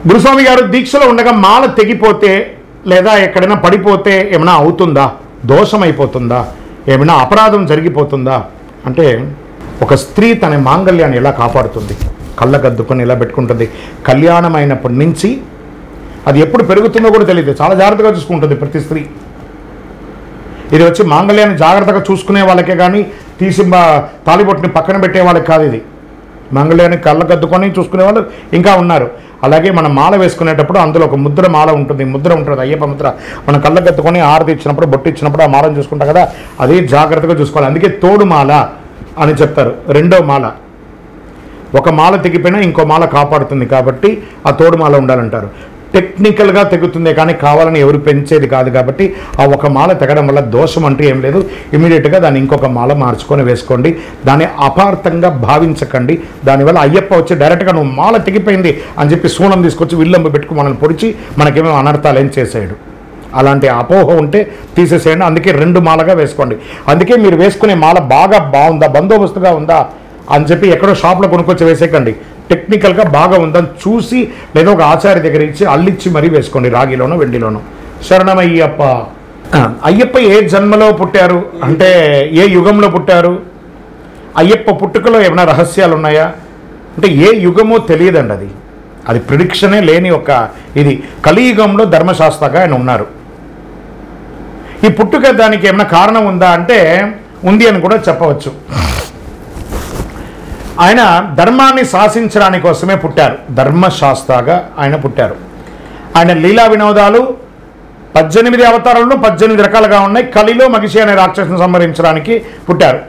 గురుస్వామి గారు దీక్షలో ఉండగా మాల తెగిపోతే లేదా ఎక్కడైనా పడిపోతే ఏమైనా అవుతుందా, దోషం అయిపోతుందా, ఏమైనా అపరాధం జరిగిపోతుందా అంటే, ఒక స్త్రీ తన మాంగళ్యాన్ని ఎలా కాపాడుతుంది, కళ్ళగద్దుకొని ఎలా పెట్టుకుంటుంది, కళ్యాణమైనప్పటి నుంచి అది ఎప్పుడు పెరుగుతుందో కూడా తెలియదు, చాలా జాగ్రత్తగా చూసుకుంటుంది ప్రతి స్త్రీ. ఇది వచ్చి మాంగళ్యాన్ని జాగ్రత్తగా చూసుకునే వాళ్ళకే కానీ తీసి తాలిబొట్టుని పక్కన పెట్టే వాళ్ళకి కాదు. ఇది మాంగళ్యాన్ని కళ్ళగద్దుకొని చూసుకునే వాళ్ళు ఇంకా ఉన్నారు. అలాగే మనం మాల వేసుకునేటప్పుడు అందులో ఒక ముద్ర మాల ఉంటుంది, ముద్ర ఉంటుంది, అయ్యప్ప ముద్ర. మనం కళ్ళగద్దుకొని ఆరతి ఇచ్చినప్పుడు, బొట్టు ఇచ్చినప్పుడు ఆ మాలను చూసుకుంటాం కదా, అది జాగ్రత్తగా చూసుకోవాలి. అందుకే తోడు మాల అని చెప్తారు. రెండో మాల, ఒక మాల తెగిపోయినా ఇంకో మాల కాపాడుతుంది కాబట్టి ఆ తోడు మాల ఉండాలంటారు. టెక్నికల్గా తెగుతుంది కానీ కావాలని ఎవరు పెంచేది కాదు కాబట్టి ఆ ఒక మాల తెగడం వల్ల దోషం అంటూ ఏం లేదు. ఇమీడియట్గా దాన్ని ఇంకొక మాల మార్చుకొని వేసుకోండి. దాన్ని అపార్థంగా భావించకండి. దానివల్ల అయ్యప్ప వచ్చి డైరెక్ట్గా నువ్వు మాల తెగిపోయింది అని చెప్పి సూనం తీసుకొచ్చి విల్లంబు పెట్టుకుని మనల్ని పొడిచి మనకేమో అనర్థాలు ఏం చేసేయడు. అలాంటి అపోహ ఉంటే తీసేసేయండి. అందుకే రెండు మాలగా వేసుకోండి. అందుకే మీరు వేసుకునే మాల బాగా బాగుందా, బందోబస్తుగా ఉందా అని చెప్పి ఎక్కడో షాప్లో కొనుక్కొచ్చి వేసేయకండి. టెక్నికల్గా బాగా ఉందని చూసి లేదా ఒక ఆచార్య దగ్గర ఇచ్చి అల్లిచ్చి మరీ వేసుకోండి, రాగిలోనో వెండిలోనో. శరణమయ్యప్ప. అయ్యప్ప ఏ జన్మలో పుట్టారు అంటే ఏ యుగంలో పుట్టారు, అయ్యప్ప పుట్టుకలో ఏమైనా రహస్యాలు ఉన్నాయా అంటే ఏ యుగమో తెలియదండి. అది ప్రిడిక్షనే లేని ఒక ఇది. కలియుగంలో ధర్మశాస్త్రగా ఆయన ఉన్నారు. ఈ పుట్టుక దానికి ఏమైనా కారణం ఉందా అంటే ఉంది అని కూడా చెప్పవచ్చు. ఆయన ధర్మాన్ని శాసించడానికి కోసమే పుట్టారు, ధర్మశాస్త్రగా ఆయన పుట్టారు. ఆయన లీలా వినోదాలు 18 అవతారాలను 18 రకాలుగా ఉన్నాయి. కలిలో మగిషి అనే రాక్షసుని సంహరించడానికి పుట్టారు.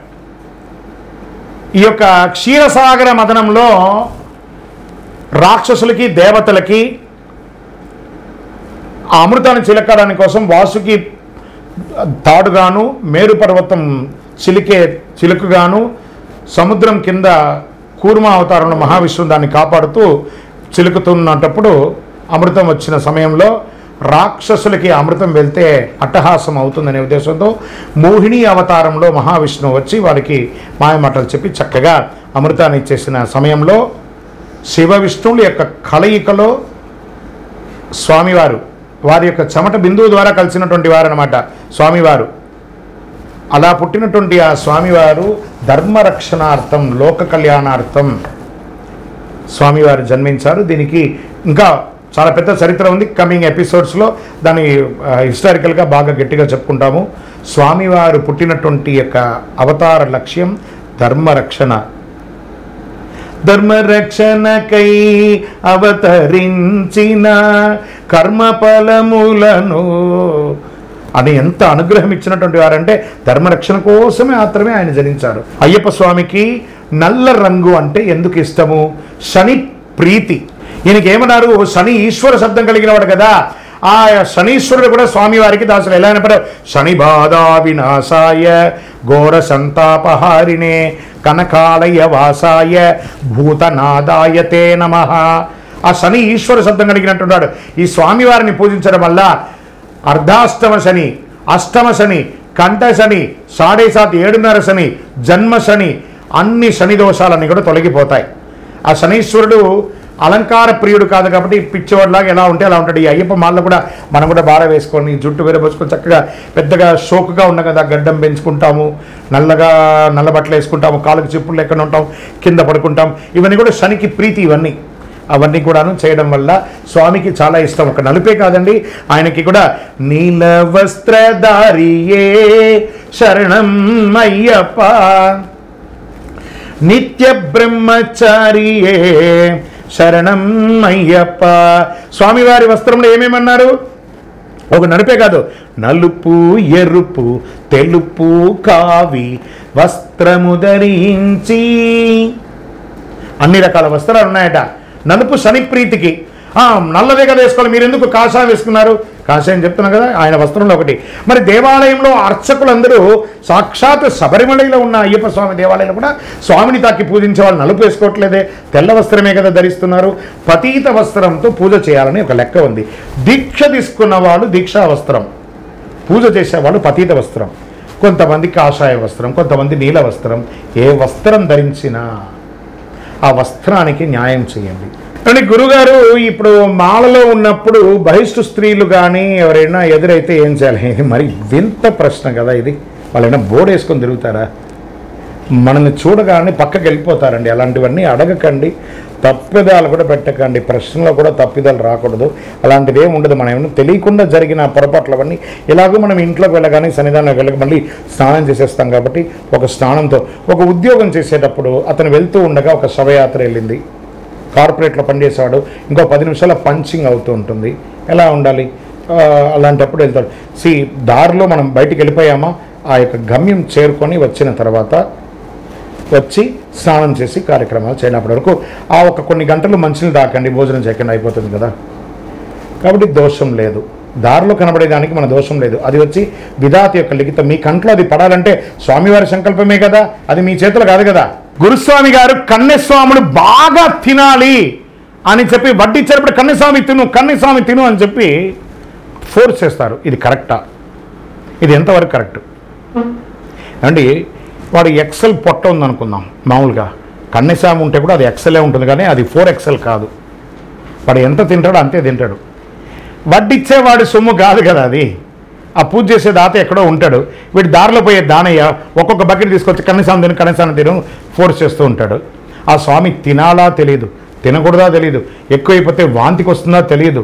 ఈ యొక్క క్షీరసాగర మదనంలో రాక్షసులకి దేవతలకి ఆ అమృతాన్ని చిలకడానికి కోసం వాసుకి తాడుగాను, మేరు పర్వతం చిలుకుగాను, సముద్రం కింద కూర్మ అవతారంలో మహావిష్ణువు దాన్ని కాపాడుతూ చిలుకుతున్నప్పుడు అమృతం వచ్చిన సమయంలో రాక్షసులకి అమృతం వెళ్తే అట్టహాసం అవుతుందనే ఉద్దేశంతో మోహిని అవతారంలో మహావిష్ణువు వచ్చి వారికి మాయమాటలు చెప్పి చక్కగా అమృతాన్ని ఇచ్చేసిన సమయంలో శివ విష్ణువుల యొక్క కలయికలో స్వామివారు వారి యొక్క చెమట బిందువు ద్వారా కలిసినటువంటి వారు అన్నమాట స్వామివారు. అలా పుట్టినటువంటి ఆ స్వామివారు ధర్మరక్షణార్థం, లోక కళ్యాణార్థం స్వామివారు జన్మించారు. దీనికి ఇంకా చాలా పెద్ద చరిత్ర ఉంది. కమింగ్ ఎపిసోడ్స్లో దాన్ని హిస్టారికల్గా బాగా గట్టిగా చెప్పుకుంటాము. స్వామివారు పుట్టినటువంటి యొక్క అవతార లక్ష్యం ధర్మరక్షణ. ధర్మరక్షణకై అవతరించిన కర్మఫలములను అని ఎంత అనుగ్రహం ఇచ్చినటువంటి వారంటే ధర్మరక్షణ కోసమే మాత్రమే ఆయన జనించారు. అయ్యప్ప స్వామికి నల్ల రంగు అంటే ఎందుకు ఇష్టము? శని ప్రీతి. ఈయనకి ఏమన్నారు? శని ఈశ్వర శబ్దం కలిగిన వాడు కదా. ఆ శనీశ్వరుడు కూడా స్వామివారికి దాసులు. ఎలా అయినప్పుడు శని బాధా వినాశాయ ఘోర సంతాపహారిణే కనకాలయ వాసాయ భూతనాదాయ తే నమః. ఆ శని ఈశ్వర శబ్దం కలిగినటువంటి వాడు. ఈ స్వామివారిని పూజించడం వల్ల అర్ధాష్టమ శని, అష్టమ శని, కంఠ శని, 7.5 7.5 శని, జన్మ శని, అన్ని శని దోషాలన్నీ కూడా తొలగిపోతాయి. ఆ శనీశ్వరుడు అలంకార ప్రియుడు కాదు కాబట్టి పిచ్చివాడిలాగా ఎలా ఉంటే అలా ఉంటాడు. ఈ అయ్యప్ప మాల్లో కూడా మనం కూడా బార వేసుకొని జుట్టు వేరబోసుకొని చక్కగా పెద్దగా షోకుగా ఉన్న కదా, గడ్డం పెంచుకుంటాము, నల్ల బట్టలు వేసుకుంటాము, కాళ్ళకు చెప్పులు ఎక్కడ ఉంటాం, కింద పడుకుంటాం. ఇవన్నీ కూడా శనికి ప్రీతి. అవన్నీ కూడాను చేయడం వల్ల స్వామికి చాలా ఇష్టం. ఒక నలుపే కాదండి, ఆయనకి కూడా నీల వస్త్రధారియే శరణం అయ్యప్ప నిత్య బ్రహ్మచారియే శరణం అయ్యప్ప. స్వామివారి వస్త్రంలో ఏమేమన్నారు? ఒక నలుపే కాదు, నలుపు, ఎరుపు, తెలుపు, కావి వస్త్రము ధరించి అన్ని రకాల వస్త్రాలు ఉన్నాయట. నలుపు శని ప్రీతికి. నల్లదే కదా వేసుకోవాలి, మీరు ఎందుకు కాషాయం వేసుకున్నారు? కాషాయం చెప్తున్నా కదా, ఆయన వస్త్రంలో ఒకటి. మరి దేవాలయంలో అర్చకులందరూ సాక్షాత్ శబరిమలలో ఉన్న అయ్యప్ప స్వామి దేవాలయంలో కూడా స్వామిని తాకి పూజించే వాళ్ళు నలుపు వేసుకోవట్లేదే, తెల్ల వస్త్రమే కదా ధరిస్తున్నారు. పతీత వస్త్రంతో పూజ చేయాలని ఒక లెక్క ఉంది. దీక్ష తీసుకున్న వాళ్ళు దీక్షా వస్త్రం, పూజ చేసేవాళ్ళు పతీత వస్త్రం, కొంతమంది కాషాయ వస్త్రం, కొంతమంది నీల వస్త్రం. ఏ వస్త్రం ధరించినా ఆ వస్త్రానికి న్యాయం చేయండి. అంటే గురుగారు ఇప్పుడు మాలలో ఉన్నప్పుడు బహిష్టు స్త్రీలు కానీ ఎవరైనా ఎదురైతే ఏం చేయాలి? ఇది మరి వింత ప్రశ్న కదా ఇది. వాళ్ళైనా బోర్డు వేసుకొని తిరుగుతారా? మనల్ని చూడగానే పక్కకి వెళ్ళిపోతారండి. అలాంటివన్నీ అడగకండి, తప్పిదాలు కూడా పెట్టకండి. ప్రశ్నలో కూడా తప్పిదాలు రాకూడదు. అలాంటిది ఏమి ఉండదు. మనం ఏమన్నా తెలియకుండా జరిగిన పొరపాట్లు అవన్నీ ఇలాగూ మనం ఇంట్లోకి వెళ్ళగానే సన్నిధానంలోకి వెళ్ళక మళ్ళీ స్నానం చేసేస్తాం. కాబట్టి ఒక స్నానంతో ఒక ఉద్యోగం చేసేటప్పుడు అతను వెళ్తూ ఉండగా ఒక శవయాత్ర వెళ్ళింది. కార్పొరేట్లో పనిచేసేవాడు, ఇంకో 10 నిమిషాల పంచింగ్ అవుతూ ఉంటుంది. ఎలా ఉండాలి? అలాంటప్పుడు వెళ్తాడు. దారిలో మనం బయటికి వెళ్ళిపోయామా, ఆ యొక్క గమ్యం చేరుకొని వచ్చిన తర్వాత వచ్చి స్నానం చేసి కార్యక్రమాలు చేయనప్పటి వరకు ఆ ఒక కొన్ని గంటలు మంచిని తాకండి, భోజనం చేయకుండా అయిపోతుంది కదా. కాబట్టి దోషం లేదు. దారిలో కనబడేదానికి మన దోషం లేదు. అది వచ్చి విధాత యొక్క లిఖితం. మీ కంట్లో అది పడాలంటే స్వామివారి సంకల్పమే కదా, అది మీ చేతులు కాదు కదా. గురుస్వామి గారు కన్యస్వాములు బాగా తినాలి అని చెప్పి వడ్డించేటప్పుడు కన్యస్వామి తిను అని చెప్పి ఫోర్స్ చేస్తారు. ఇది కరెక్టా? ఇది ఎంతవరకు కరెక్ట్ అండి? వాడు ఎక్సెల్ పొట్ట ఉందనుకుందాం. మామూలుగా కన్యస్వామి ఉంటే కూడా అది ఎక్సెలే ఉంటుంది, కానీ అది 4XL కాదు. వాడు ఎంత తింటాడో అంతే తింటాడు. వడ్డిచ్చేవాడు సొమ్ము కాదు కదా అది. ఆ పూజ చేసే దాత ఎక్కడో ఉంటాడు. వీడు దారిలో పోయే దానయ్య ఒక్కొక్క బకెట్ తీసుకొచ్చి కన్యస్వామి తిను ఫోర్స్ చేస్తూ ఉంటాడు. ఆ స్వామి తినాలా తెలియదు, తినకూడదా తెలియదు, ఎక్కువైపోతే వాంతికి వస్తుందా తెలియదు.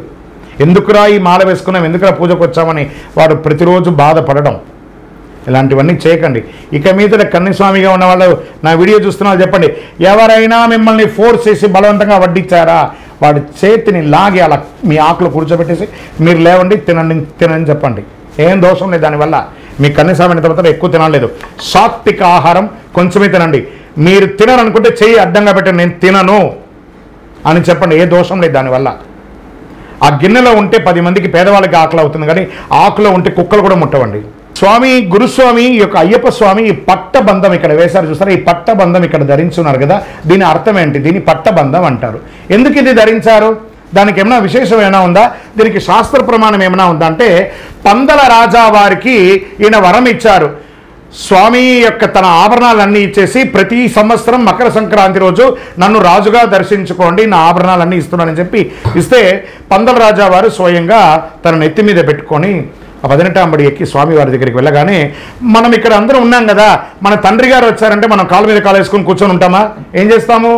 ఎందుకురా ఈ మాల వేసుకున్నాం, ఎందుకురా పూజకు వచ్చామని వాడు ప్రతిరోజు బాధపడడం. ఇలాంటివన్నీ చేయకండి. ఇక మీద కన్యస్వామిగా ఉన్న వాళ్ళు నా వీడియో చూస్తున్నారు చెప్పండి, ఎవరైనా మిమ్మల్ని ఫోర్స్ చేసి బలవంతంగా వడ్డించారా, వాడి చేతిని లాగి అలా మీ ఆకులు కూర్చోబెట్టేసి మీరు లేవండి తినని చెప్పండి. ఏం దోషం లేదు దానివల్ల. మీ కన్యస్వామి తర్వాత ఎక్కువ తినలేదు. సాత్విక ఆహారం కొంచెమే తినండి. మీరు తినరనుకుంటే చెయ్యి అడ్డంగా పెట్టండి, నేను తినను అని చెప్పండి. ఏ దోషం లేదు దానివల్ల. ఆ గిన్నెలో ఉంటే 10 మందికి పేదవాళ్ళకి ఆకలి అవుతుంది, కానీ ఆకులో ఉంటే కుక్కలు కూడా ముట్టవండి. స్వామి గురుస్వామి యొక్క అయ్యప్ప స్వామి ఈ పట్టబంధం ఇక్కడ వేశారు చూస్తారా, ఈ పట్టబంధం ఇక్కడ ధరించున్నారు కదా, దీని అర్థం ఏంటి? దీన్ని పట్టబంధం అంటారు. ఎందుకు ఇది ధరించారు? దానికి ఏమైనా విశేషం ఏమైనా ఉందా? దీనికి శాస్త్ర ప్రమాణం ఏమైనా ఉందా అంటే, పందల రాజా వారికి ఈయన వరం ఇచ్చారు. స్వామి యొక్క తన ఆభరణాలన్నీ ఇచ్చేసి ప్రతి సంవత్సరం మకర సంక్రాంతి రోజు నన్ను రాజుగా దర్శించుకోండి, నా ఆభరణాలన్నీ ఇస్తున్నానని చెప్పి ఇస్తే పందల రాజా వారు స్వయంగా తన నెత్తి మీద పెట్టుకొని ఆ 18వ బడి ఎక్కి స్వామివారి దగ్గరికి వెళ్ళగానే, మనం ఇక్కడ అందరం ఉన్నాం కదా, మన తండ్రి గారు వచ్చారంటే మనం కాళ్ళ మీద కాలు వేసుకొని కూర్చొని ఉంటామా? ఏం చేస్తాము?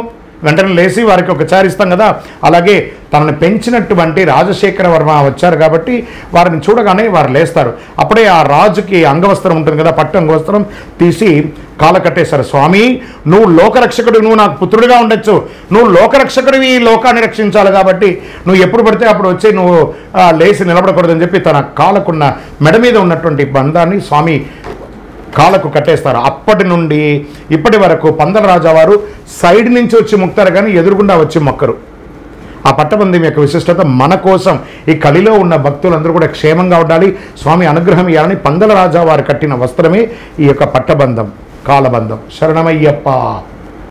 వెంటనే లేచి వారికి ఒక చారు ఇస్తాం కదా. అలాగే తనను పెంచినటువంటి రాజశేఖర వర్మ వచ్చారు కాబట్టి వారిని చూడగానే వారు లేస్తారు. అప్పుడే ఆ రాజుకి అంగవస్త్రం ఉంటుంది కదా, పట్టు అంగవస్త్రం తీసి కాల కట్టేశారు. స్వామి, నువ్వు లోకరక్షకుడు, నువ్వు నాకు పుత్రుడిగా ఉండొచ్చు, నువ్వు లోకరక్షకుడివి, ఈ లోకాన్ని రక్షించాలి, కాబట్టి నువ్వు ఎప్పుడు పడితే అప్పుడు వచ్చి నువ్వు లేచి నిలబడకూడదని చెప్పి తన కాలకున్న మెడ మీద ఉన్నటువంటి బంధాన్ని స్వామి కాళ్ళకు కట్టేస్తారు. అప్పటి నుండి ఇప్పటి వరకు పందల రాజావారు సైడ్ నుంచి వచ్చి మొక్కుతారు, కానీ ఎదురుగుండా వచ్చి మొక్కరు. ఆ పట్టబంధం యొక్క విశిష్టత మన కోసం, ఈ కలిలో ఉన్న భక్తులందరూ కూడా క్షేమంగా ఉండాలి, స్వామి అనుగ్రహం ఇవ్వాలని పందల రాజా వారు కట్టిన వస్త్రమే ఈ యొక్క పట్టబంధం, కాలబంధం. శరణమయ్యప్ప.